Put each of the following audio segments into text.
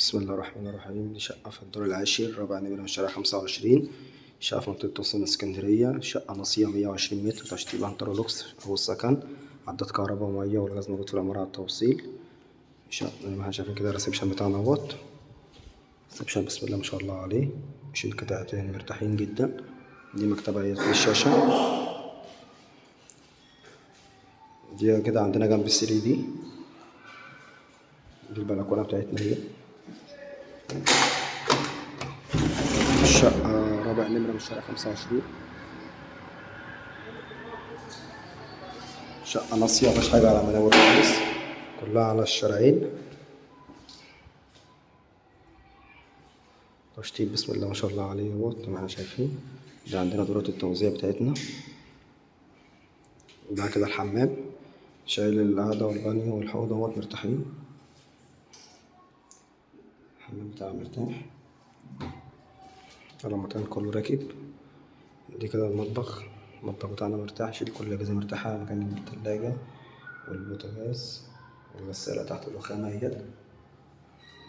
بسم الله الرحمن الرحيم. دي شقة في الدور العاشر، رابع نمرة من الشارع 25. شقة في منطقة توسط اسكندرية. شقة نصية 120 متر، تشطيب انترلوكس أو السكن، عداد كهرباء ومية والغاز موجود في العمارة على التوصيل. شقة زي ما احنا شايفين كده. الريسبشن بتاعنا اهوت. الريسبشن بسم الله ما شاء الله عليه، يشيل قطعتين مرتاحين جدا. دي مكتبة هي في الشاشة. دي كده عندنا جنب ال3D. دي البلكونة بتاعتنا هي. الشقة رابع نمرة من الشارع 25. شقة ناصية مفيهاش حاجة على مناور خالص، كلها على الشارعين. تشطيب بسم الله ما شاء الله عليه اهوت زي ما احنا شايفين. ده عندنا دورة التوزيع بتاعتنا. ده كده الحمام، شايل القعدة والبانيو والحوض اهوت مرتاحين. الحمام بتاعه مرتاح، المكان كله راكب. دي كده المطبخ بتاعنا مرتاح، شيل كل الأجهزة مرتاحة، مكان التلاجة والبوتاجاز والغسالة تحت الرخامة اهيت.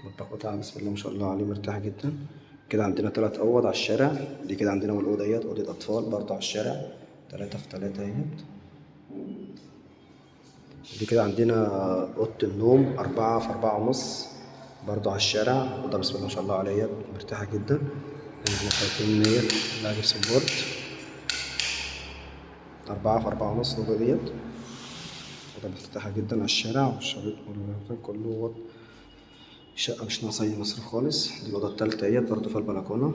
المطبخ بتاعنا بسم الله ما شاء الله عليه مرتاح جدا. كده عندنا 3 أوض على الشارع. دي كده عندنا والأوضة ديت أوضة أطفال برضه على الشارع، 3 في 3 اهيت. دي كده عندنا أوضة النوم 4 في 4.5 برضه على الشارع. أوضة بسم الله ما شاء الله عليها مرتاحة جدا زي ما احنا شايفين اهيت، كلها جبسن بورد. 4 في 4.5 الأوضة ديت. أوضة مرتاحة جدا على الشارع، والشريط كله. الشقة مش ناقصة أي مصروف خالص. دي الأوضة التالتة اهيت برضه فيها البلكونة،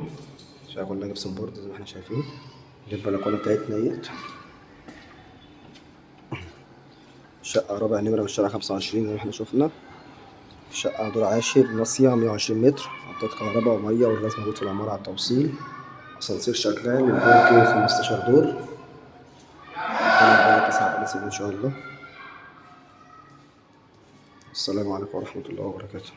الشقة كلها جبسن بورد زي ما احنا شايفين. دي البلكونة بتاعتنا اهيت. شقة رابع نمرة من الشارع 25 زي ما احنا شفنا. شقة دور عاشر ناصية 120 متر، عداد كهرباء ومية والغاز موجود في العمارة على التوصيل. أسانسير شغال، البرج 15 دور. ربنا يبارك يا صاحبي إن شاء الله. السلام عليكم ورحمة الله وبركاته.